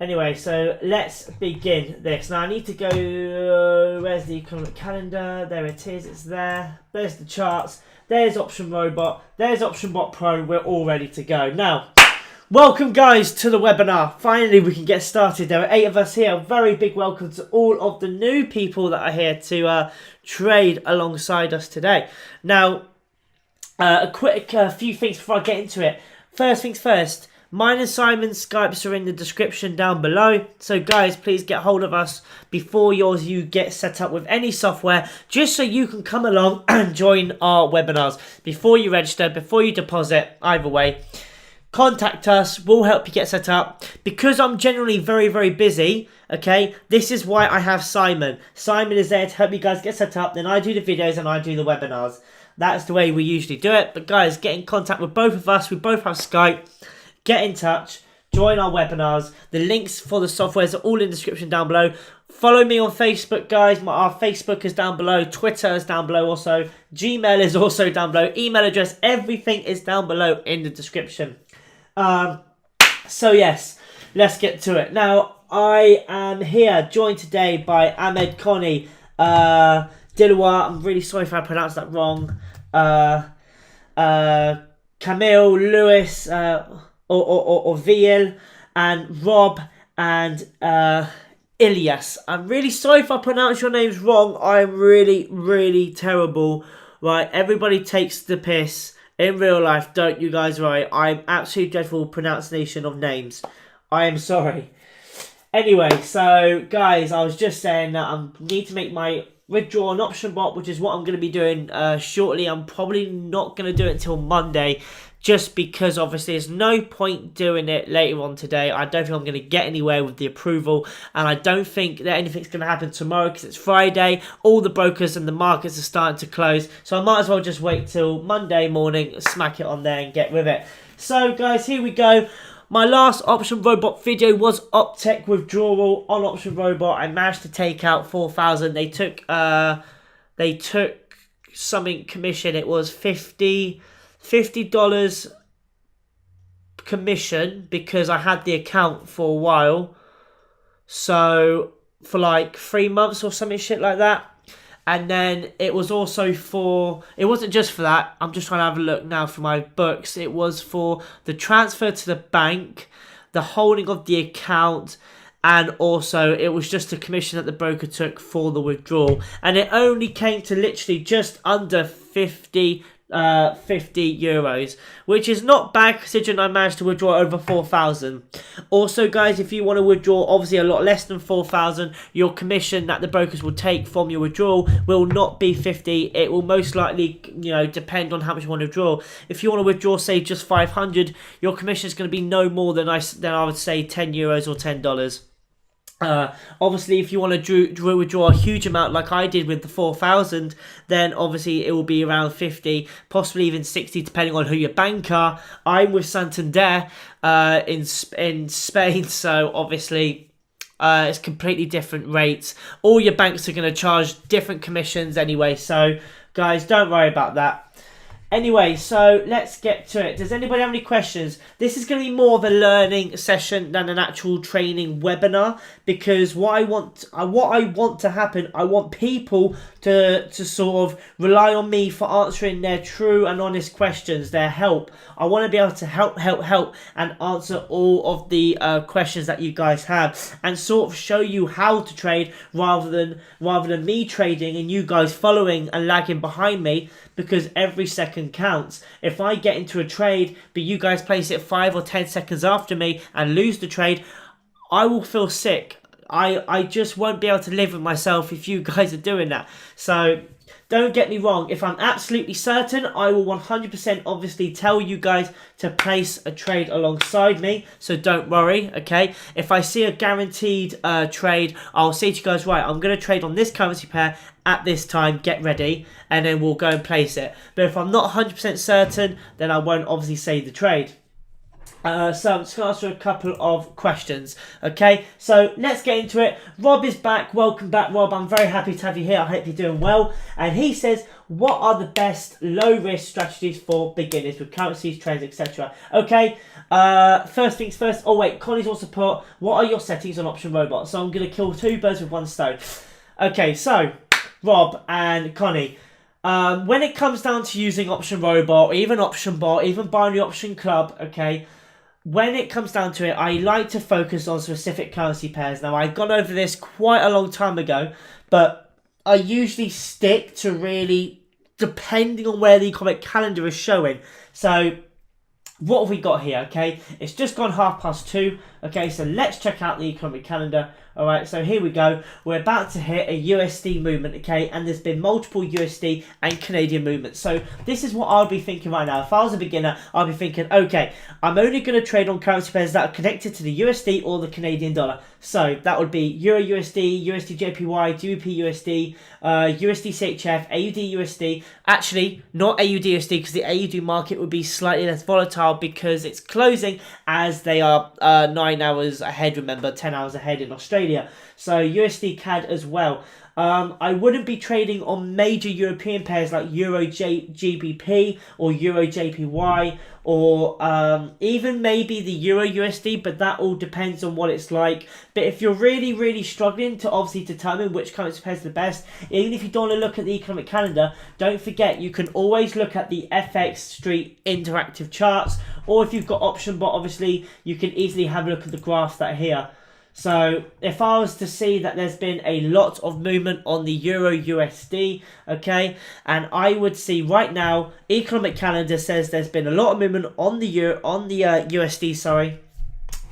Anyway, so let's begin this. Now I need to go, where's the economic calendar? There it is, it's there. There's the charts. There's Option Robot. There's Option Bot Pro. We're all ready to go. Now, welcome guys to the webinar. Finally we can get started. There are 8 of us here. A very big welcome to all of the new people that are here to trade alongside us today. Now, a quick few things before I get into it. First things first. Mine and Simon's Skypes are in the description down below. So guys, please get hold of us before you get set up with any software, just so you can come along and join our webinars. Before you register, before you deposit, either way, contact us. We'll help you get set up. Because I'm generally very, very busy, okay, this is why I have Simon. Simon is there to help you guys get set up. Then I do the videos and I do the webinars. That's the way we usually do it. But guys, get in contact with both of us. We both have Skype. Get in touch, join our webinars. The links for the softwares are all in the description down below. Follow me on Facebook, guys. Our Facebook is down below. Twitter is down below also. Gmail is also down below. Email address, everything is down below in the description. So yes, let's get to it. Now, I am here joined today by Ahmed Koni, Dilawa. I'm really sorry if I pronounced that wrong. Camille, Lewis, or VL, and Rob, and Ilyas. I'm really sorry if I pronounce your names wrong. I'm really, really terrible. Right, everybody takes the piss in real life, don't you guys? Right, I'm absolutely dreadful pronunciation of names. I am sorry. Anyway, so guys, I was just saying that I need to make my withdraw an option bot, which is what I'm going to be doing shortly. I'm probably not going to do it until Monday, just because obviously there's no point doing it later on today. I don't think I'm going to get anywhere with the approval, and I don't think that anything's going to happen tomorrow because it's Friday. All the brokers and the markets are starting to close, so I might as well just wait till Monday morning, smack it on there and get with it. So guys, here we go. My last Option Robot video was Optech withdrawal on Option Robot. I managed to take out 4,000. They took something commission. It was $50 commission because I had the account for a while. So for like 3 months or something shit like that. And then it was also for, it wasn't just for that. I'm just trying to have a look now for my books. It was for the transfer to the bank, the holding of the account, and also it was just a commission that the broker took for the withdrawal. And it only came to literally just under 50 euros, which is not bad considering I managed to withdraw over 4,000. Also guys, if you want to withdraw obviously a lot less than 4,000, your commission that the brokers will take from your withdrawal will not be 50. It will most likely, depend on how much you want to withdraw. If you want to withdraw say just 500, your commission is going to be no more than I would say 10 euros or $10. Obviously if you want to withdraw a huge amount like I did with the 4,000, then obviously it will be around 50, possibly even 60 depending on who your bank are. I'm with Santander in Spain, so obviously it's completely different rates. All your banks are going to charge different commissions anyway, so guys, don't worry about that. Anyway, so let's get to it. Does anybody have any questions? This is going to be more of a learning session than an actual training webinar, because what I want to happen, I want people to sort of rely on me for answering their true and honest questions, their help. I want to be able to help and answer all of the questions that you guys have, and sort of show you how to trade rather than me trading and you guys following and lagging behind me, because every second counts. If I get into a trade but you guys place it 5 or 10 seconds after me and lose the trade, I will feel sick. I just won't be able to live with myself if you guys are doing that. So don't get me wrong, if I'm absolutely certain, I will 100% obviously tell you guys to place a trade alongside me, so don't worry, okay? If I see a guaranteed trade, I'll say to you guys, right, I'm going to trade on this currency pair at this time, get ready, and then we'll go and place it. But if I'm not 100% certain, then I won't obviously say the trade. So I'm just going to answer a couple of questions. Okay, so let's get into it. Rob is back. Welcome back, Rob. I'm very happy to have you here. I hope you're doing well. And he says, what are the best low-risk strategies for beginners with currencies, trades, etc.? Okay, first things first. Oh, wait, Connie's also put, what are your settings on Option Robot? So I'm going to kill two birds with one stone. Okay, so Rob and Connie, when it comes down to using Option Robot, or even Option Bot, even Binary Option Club, okay, when it comes down to it, I like to focus on specific currency pairs. Now, I've gone over this quite a long time ago, but I usually stick to really depending on where the economic calendar is showing. So, what have we got here, okay? It's just gone 2:30, okay? So, let's check out the economic calendar. All right, so here we go. We're about to hit a USD movement, okay? And there's been multiple USD and Canadian movements. So this is what I'll be thinking right now. If I was a beginner, I'll be thinking, okay, I'm only going to trade on currency pairs that are connected to the USD or the Canadian dollar. So that would be Euro USD, USD JPY, GBP USD, USD CHF, AUD USD. Actually, not AUD USD because the AUD market would be slightly less volatile because it's closing as they are 9 hours ahead, remember, 10 hours ahead in Australia. So USD CAD as well. I wouldn't be trading on major European pairs like Euro GBP or Euro JPY or even maybe the Euro USD, but that all depends on what it's like. But if you're really struggling to obviously determine which currency pairs are the best, even if you don't want to look at the economic calendar, don't forget you can always look at the FX Street interactive charts, or if you've got Option Bot, obviously you can easily have a look at the graphs that are here. So if I was to see that there's been a lot of movement on the Euro USD, okay, and I would see right now, economic calendar says there's been a lot of movement on the USD, sorry,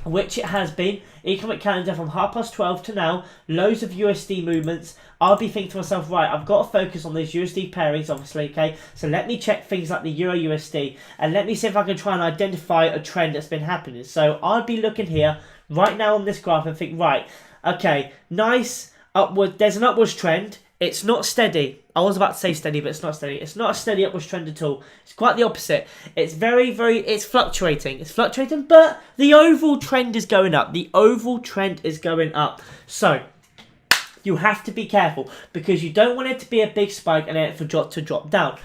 which it has been. Economic calendar from 12:30 to now, loads of USD movements. I'll be thinking to myself, right, I've got to focus on these USD pairings, obviously, okay? So let me check things like the Euro USD, and let me see if I can try and identify a trend that's been happening. So I'll be looking here right now on this graph and think, right, okay, nice, upward, there's an upwards trend. It's not steady. I was about to say steady, but it's not steady. It's not a steady upwards trend at all. It's quite the opposite. It's it's fluctuating. It's fluctuating, but the overall trend is going up. The overall trend is going up. So, you have to be careful because you don't want it to be a big spike and then for to drop down.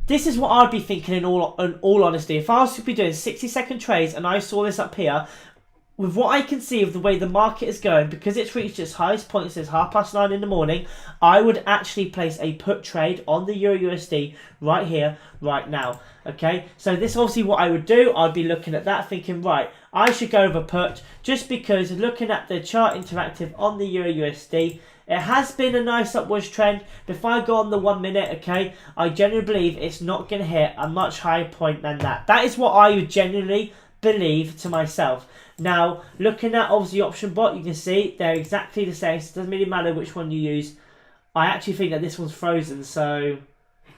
This is what I'd be thinking in all honesty. If I was to be doing 60-second trades and I saw this up here, with what I can see of the way the market is going, because it's reached its highest point since 9:30 in the morning, I would actually place a put trade on the Euro USD right here, right now. Okay, so this is obviously what I would do. I'd be looking at that thinking, right, I should go over put just because looking at the chart interactive on the Euro USD, it has been a nice upwards trend. But if I go on the 1 minute, okay, I genuinely believe it's not going to hit a much higher point than that. That is what I would genuinely believe to myself. Now, looking at obviously Option Bot, you can see they're exactly the same. So it doesn't really matter which one you use. I actually think that this one's frozen, so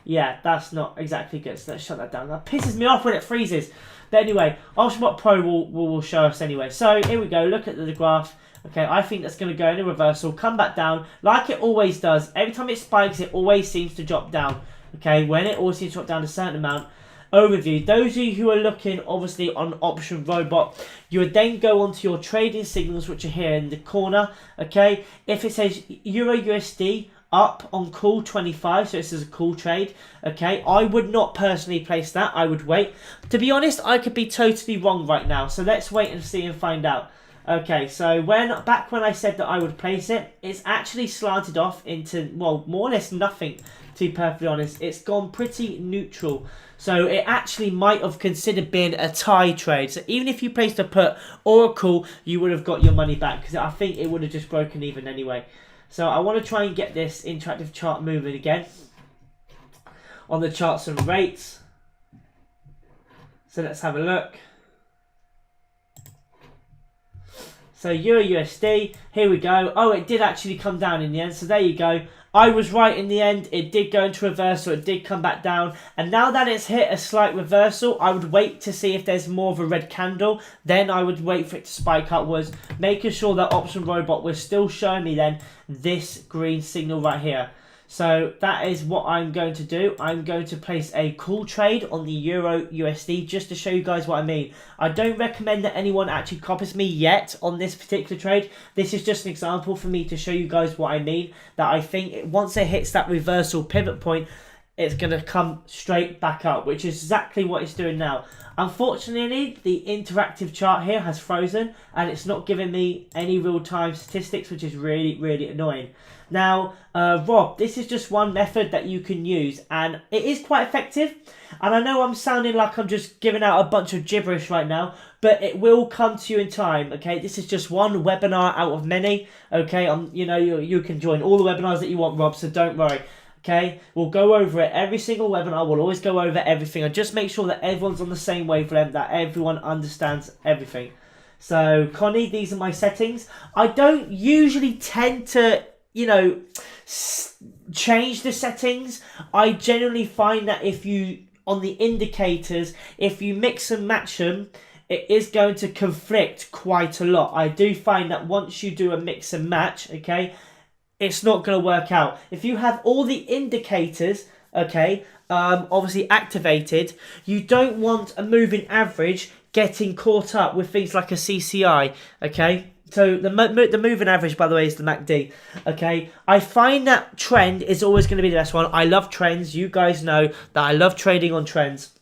yeah, that's not exactly good. So let's shut that down. That pisses me off when it freezes. But anyway, Option Bot Pro will show us anyway. So here we go. Look at the graph. Okay, I think that's going to go in a reversal, come back down like it always does. Every time it spikes, it always seems to drop down. Okay, when it always seems to drop down a certain amount. Overview. Those of you who are looking obviously on Option Robot, you would then go onto your trading signals, which are here in the corner. Okay, if it says Euro USD up on call 25, so this is a call trade. Okay, I would not personally place that. I would wait. To be honest, I could be totally wrong right now. So let's wait and see and find out. Okay, so back when I said that I would place it, it's actually slanted off into, well, more or less nothing, to be perfectly honest. It's gone pretty neutral. So it actually might have considered being a tie trade. So even if you placed a put or a call, you would have got your money back because I think it would have just broken even anyway. So I want to try and get this interactive chart moving again on the charts and rates. So let's have a look. So Euro USD, here we go. Oh, it did actually come down in the end. So there you go. I was right in the end. It did go into reversal. It did come back down. And now that it's hit a slight reversal, I would wait to see if there's more of a red candle. Then I would wait for it to spike upwards, making sure that Option Robot was still showing me then this green signal right here. So that is what I'm going to do. I'm going to place a call trade on the Euro USD just to show you guys what I mean. I don't recommend that anyone actually copies me yet on this particular trade. This is just an example for me to show you guys what I mean. That I think once it hits that reversal pivot point, it's going to come straight back up, which is exactly what it's doing now. Unfortunately, the interactive chart here has frozen and it's not giving me any real-time statistics, which is really, really annoying. Now, Rob, this is just one method that you can use and it is quite effective. And I know I'm sounding like I'm just giving out a bunch of gibberish right now, but it will come to you in time, okay? This is just one webinar out of many, okay? You can join all the webinars that you want, Rob, so don't worry. Okay, we'll go over it every single webinar. We'll always go over everything and just make sure that everyone's on the same wavelength, that everyone understands everything. So, Connie, these are my settings. I don't usually tend to, change the settings. I generally find that if you, on the indicators, if you mix and match them, it is going to conflict quite a lot. I do find that once you do a mix and match, okay, it's not going to work out. If you have all the indicators, okay, obviously activated, you don't want a moving average getting caught up with things like a CCI, okay? So the moving average, by the way, is the MACD, okay? I find that trend is always going to be the best one. I love trends. You guys know that I love trading on trends.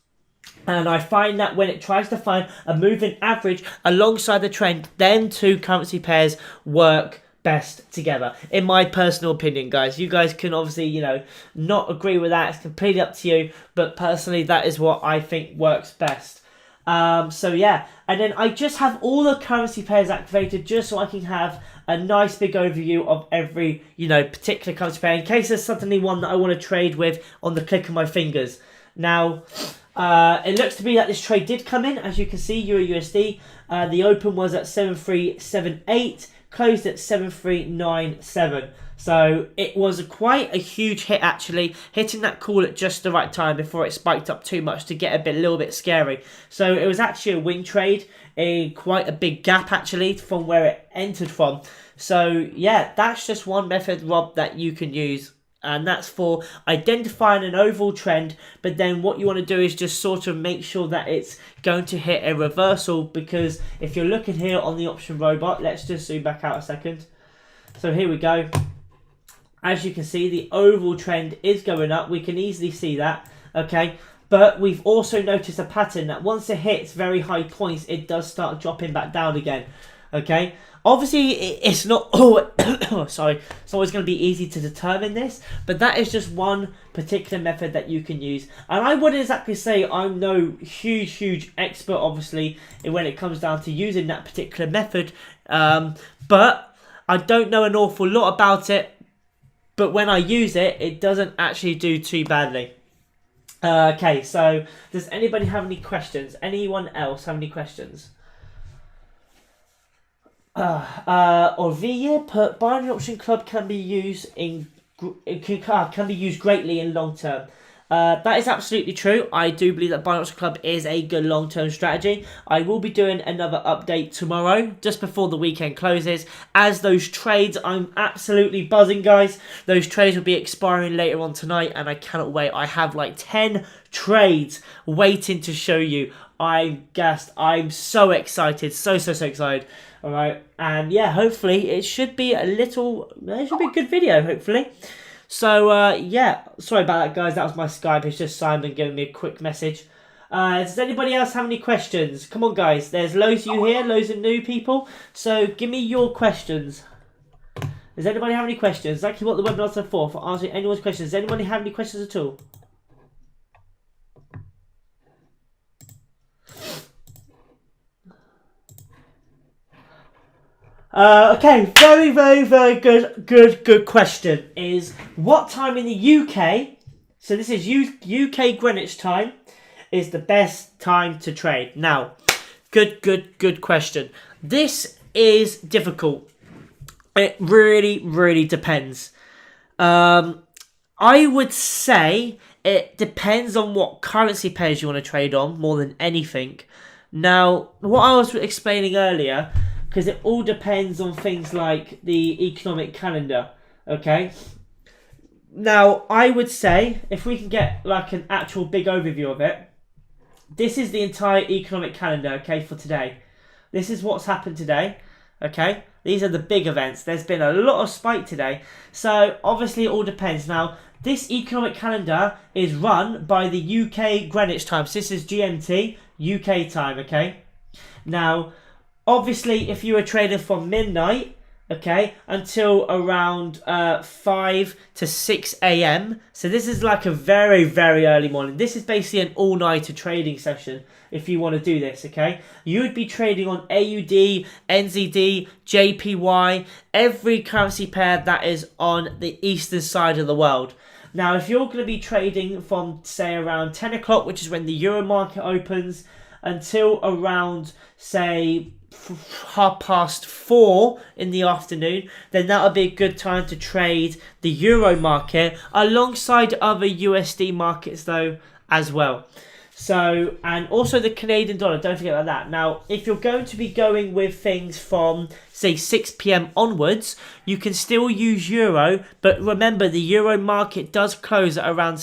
And I find that when it tries to find a moving average alongside the trend, then two currency pairs work best together, in my personal opinion, guys. You guys can obviously, not agree with that. It's completely up to you. But personally, that is what I think works best. So yeah, and then I just have all the currency pairs activated just so I can have a nice big overview of every, particular currency pair in case there's suddenly one that I want to trade with on the click of my fingers. Now, it looks to be that this trade did come in, as you can see, Euro USD. The open was at 7378. Closed at 7397. So it was quite a huge hit, actually, hitting that call at just the right time before it spiked up too much to get a little bit scary. So it was actually a win trade, quite a big gap actually from where it entered from. So yeah, that's just one method, Rob, that you can use. And that's for identifying an overall trend, but then what you want to do is just sort of make sure that it's going to hit a reversal, because if you're looking here on the option robot, let's just zoom back out a second. So here we go. As you can see, the overall trend is going up. We can easily see that, okay? But we've also noticed a pattern that once it hits very high points, it does start dropping back down again, okay? Obviously, it's not sorry, it's always going to be easy to determine this, but that is just one particular method that you can use. And I wouldn't exactly say I'm no huge expert, obviously, when it comes down to using that particular method, but I don't know an awful lot about it, but when I use it, it doesn't actually do too badly. Okay, so does anybody have any questions? Anyone else have any questions? Orville put binary option club can be used greatly in long term. That is absolutely true. I do believe that binary option club is a good long term strategy. I will be doing another update tomorrow, just before the weekend closes. As those trades, I'm absolutely buzzing, guys. Those trades will be expiring later on tonight, and I cannot wait. I have like 10 trades waiting to show you. I'm gassed. I'm so excited. So excited. Alright, and yeah, hopefully it should be a good video, hopefully. So, yeah, sorry about that, guys. That was my Skype. It's just Simon giving me a quick message. Does anybody else have any questions? Come on, guys. There's loads of you here, loads of new people. So, give me your questions. Does anybody have any questions? Exactly what the webinars are for answering anyone's questions. Does anybody have any questions at all? Okay, very good question is what time in the UK, so this is UK Greenwich time, is the best time to trade? Now, good question. This is difficult. It really depends. I would say it depends on what currency pairs you want to trade on more than anything. Now, what I was explaining earlier, because it all depends on things like the economic calendar, okay? Now, I would say, if we can get like an actual big overview of it, this is the entire economic calendar, okay, for today. This is what's happened today, okay? These are the big events. There's been a lot of spike today. So, obviously, it all depends. Now, this economic calendar is run by the UK Greenwich time. So, this is GMT, UK time, okay? Now, obviously, if you were trading from midnight, okay, until around 5 to 6 a.m. So this is like a very, very early morning. This is basically an all-nighter trading session if you want to do this, okay? You would be trading on AUD, NZD, JPY, every currency pair that is on the eastern side of the world. Now, if you're going to be trading from, say, around 10 o'clock, which is when the Euro market opens, until around, say, 4:30 in the afternoon, then that would be a good time to trade the Euro market alongside other USD markets though as well. So, and also the Canadian dollar, don't forget about that. Now, if you're going to be going with things from, say, 6 p.m. onwards, you can still use Euro, but remember the Euro market does close at around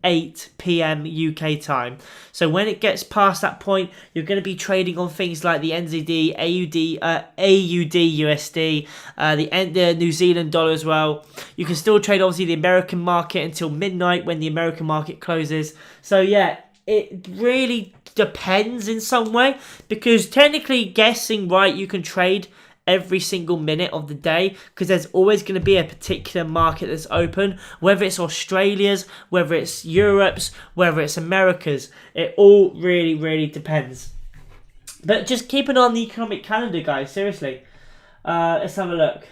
8 p.m. UK time. So when it gets past that point, you're going to be trading on things like the NZD, AUD, USD, the New Zealand dollar as well. You can still trade, obviously, the American market until midnight when the American market closes. So, yeah. It really depends in some way, because technically guessing right, you can trade every single minute of the day because there's always going to be a particular market that's open, whether it's Australia's, whether it's Europe's, whether it's America's. It all really, really depends. But just keep an eye on the economic calendar, guys, seriously. Let's have a look.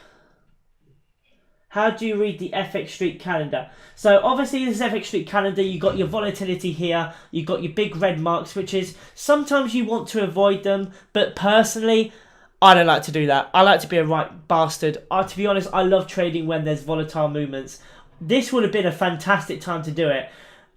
How do you read the FX Street calendar? So obviously this FX Street calendar, you got your volatility here, you got your big red marks, which is sometimes you want to avoid them, but personally, I don't like to do that. I like to be a right bastard. To be honest, I love trading when there's volatile movements. This would have been a fantastic time to do it.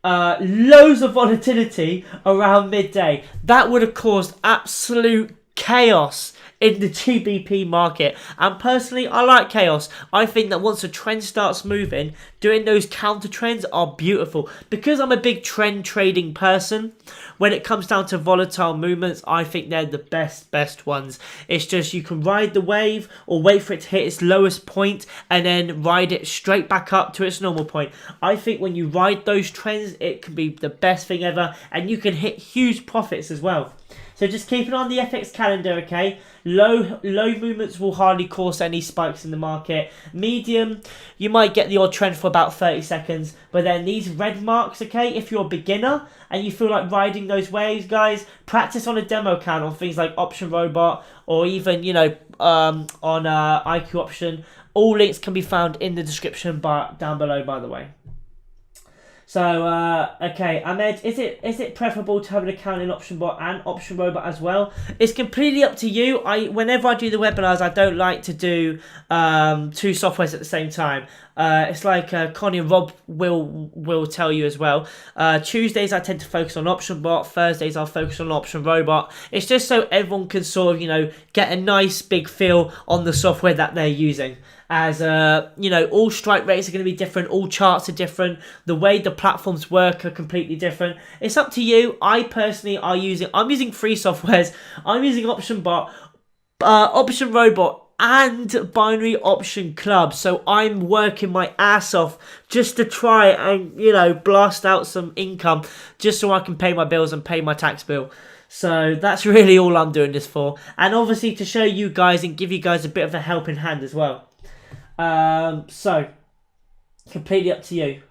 Loads of volatility around midday. That would have caused absolute chaos in the GBP market, and personally I like chaos. I think that once a trend starts moving, doing those counter trends are beautiful. Because I'm a big trend trading person, when it comes down to volatile movements, I think they're the best ones. It's just you can ride the wave or wait for it to hit its lowest point and then ride it straight back up to its normal point. I think when you ride those trends, it can be the best thing ever, and you can hit huge profits as well. So just keep it on the FX calendar, okay? Low movements will hardly cause any spikes in the market. Medium, you might get the odd trend for about 30 seconds. But then these red marks, okay? If you're a beginner and you feel like riding those waves, guys, practice on a demo account on things like Option Robot or even, on IQ Option. All links can be found in the description bar down below, by the way. So, okay, Ahmed, is it preferable to have an account in OptionBot and Option Robot as well? It's completely up to you. Whenever I do the webinars, I don't like to do two softwares at the same time. It's like Connie and Rob will tell you as well. Tuesdays I tend to focus on OptionBot. Thursdays I'll focus on Option Robot. It's just so everyone can sort of, get a nice big feel on the software that they're using. As all strike rates are going to be different, all charts are different, the way the platforms work are completely different. It's up to you. I personally I'm using free softwares. I'm using OptionBot, Option Robot, and Binary Option Club. So I'm working my ass off just to try and blast out some income, just so I can pay my bills and pay my tax bill. So that's really all I'm doing this for, and obviously to show you guys and give you guys a bit of a helping hand as well. So, completely up to you.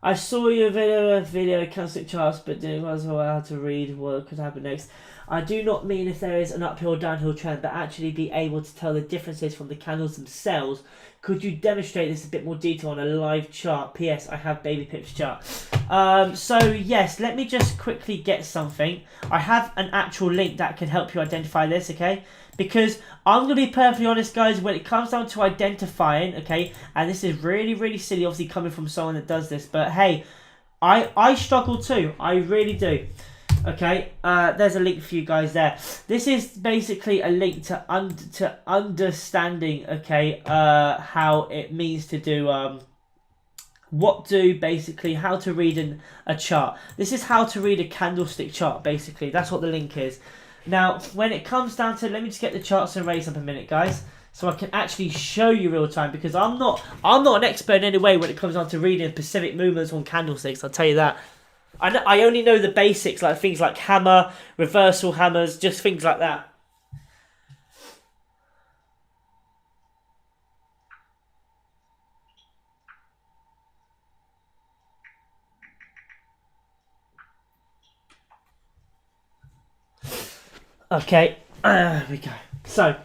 I saw your video candlestick charts, but didn't realize how to read what could happen next. I do not mean if there is an uphill or downhill trend, but actually be able to tell the differences from the candles themselves. Could you demonstrate this a bit more detail on a live chart? P.S. I have Baby Pip's chart. So yes, let me just quickly get something. I have an actual link that can help you identify this, okay? Because I'm going to be perfectly honest, guys, when it comes down to identifying, okay, and this is really, really silly, obviously, coming from someone that does this, but hey, I struggle too. I really do. Okay, there's a link for you guys there. This is basically a link to understanding, okay, how it means to do basically how to read a chart. This is how to read a candlestick chart, basically. That's what the link is. Now, when it comes down to, let me just get the charts and rates up a minute, guys, so I can actually show you real time, because I'm not an expert in any way when it comes down to reading specific movements on candlesticks. I'll tell you that. I only know the basics, like things like hammer, reversal hammers, just things like that. Okay, there we go. So,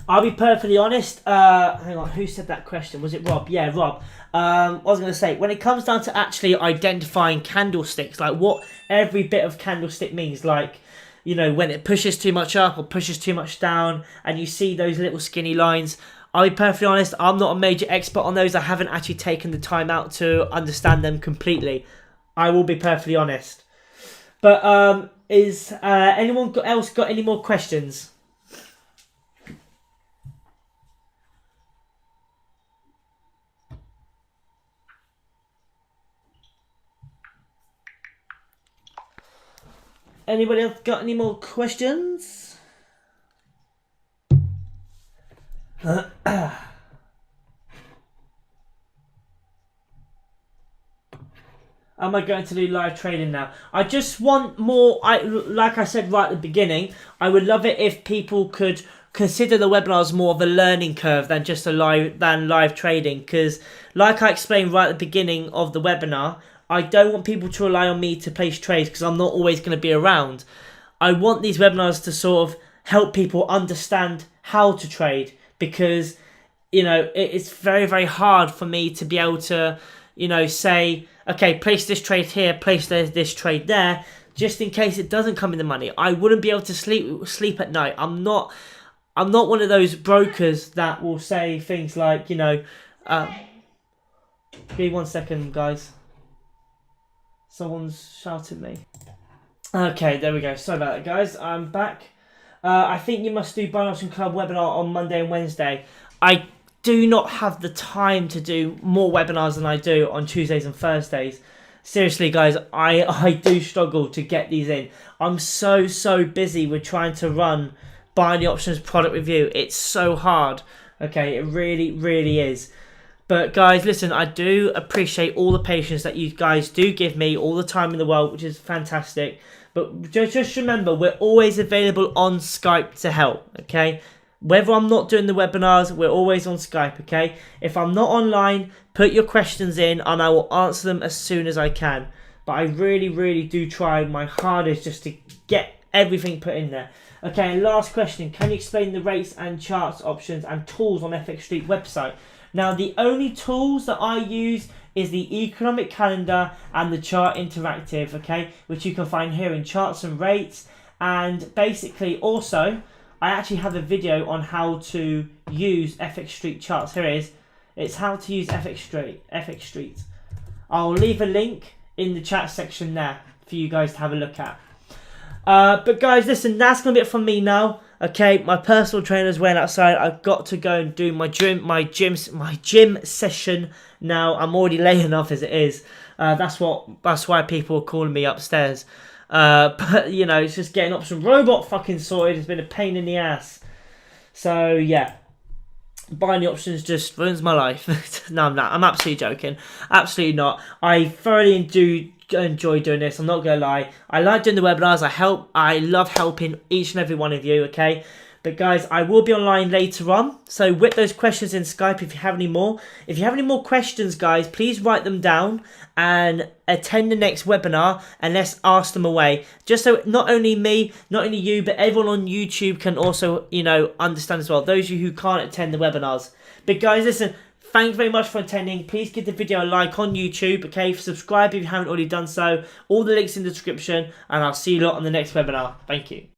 I'll be perfectly honest. Hang on, who said that question? Was it Rob? Yeah, Rob. I was going to say, when it comes down to actually identifying candlesticks, like what every bit of candlestick means, like, you know, when it pushes too much up or pushes too much down, and you see those little skinny lines, I'll be perfectly honest, I'm not a major expert on those. I haven't actually taken the time out to understand them completely. I will be perfectly honest. But, is anyone else got any more questions? Anybody else got any more questions? Am I going to do live trading now? I just want more. Like I said right at the beginning, I would love it if people could consider the webinars more of a learning curve than just live trading. Because, like I explained right at the beginning of the webinar, I don't want people to rely on me to place trades because I'm not always going to be around. I want these webinars to sort of help people understand how to trade, because, you know, it's very, very hard for me to be able to, you know, say, okay, place this trade here, place this trade there, just in case it doesn't come in the money. I wouldn't be able to sleep at night. I'm not one of those brokers that will say things like, you know, give me 1 second, guys. Someone's shouting me. Okay, there we go. Sorry about that, guys. I'm back. I think you must do Buy Option Club webinar on Monday and Wednesday. I do not have the time to do more webinars than I do on Tuesdays and Thursdays. Seriously, guys, I do struggle to get these in. I'm so busy with trying to run Buying the Options product review. It's so hard. Okay, it really is. But guys, listen, I do appreciate all the patience that you guys do give me, all the time in the world, which is fantastic. But just remember, we're always available on Skype to help, okay? Whether I'm not doing the webinars, we're always on Skype, okay? If I'm not online, put your questions in and I will answer them as soon as I can. But I really do try my hardest just to get everything put in there. Okay, last question. Can you explain the rates and charts options and tools on FX Street website? Now, the only tools that I use is the economic calendar and the chart interactive, okay, which you can find here in charts and rates. And basically, also, I actually have a video on how to use FX Street charts. Here it is. It's how to use FX Street. I'll leave a link in the chat section there for you guys to have a look at. But guys, listen, that's gonna be it from me now. Okay, my personal trainer's went outside. I've got to go and do my gym session now. I'm already late enough as it is. That's why people are calling me upstairs. But you know, it's just getting Option Robot fucking sorted. It's been a pain in the ass. So yeah, buying the options just ruins my life. No, I'm not. I'm absolutely joking. Absolutely not. I thoroughly enjoy doing this. I'm not gonna lie. I like doing the webinars. I love helping each and every one of you. Okay, but guys, I will be online later on. So whip those questions in Skype if you have any more. If you have any more questions, guys, please write them down and attend the next webinar and let's ask them away. Just so not only me, not only you, but everyone on YouTube can also, you know, understand as well. Those of you who can't attend the webinars. But guys, listen. Thanks very much for attending. Please give the video a like on YouTube, okay? Subscribe if you haven't already done so. All the links in the description, and I'll see you lot on the next webinar. Thank you.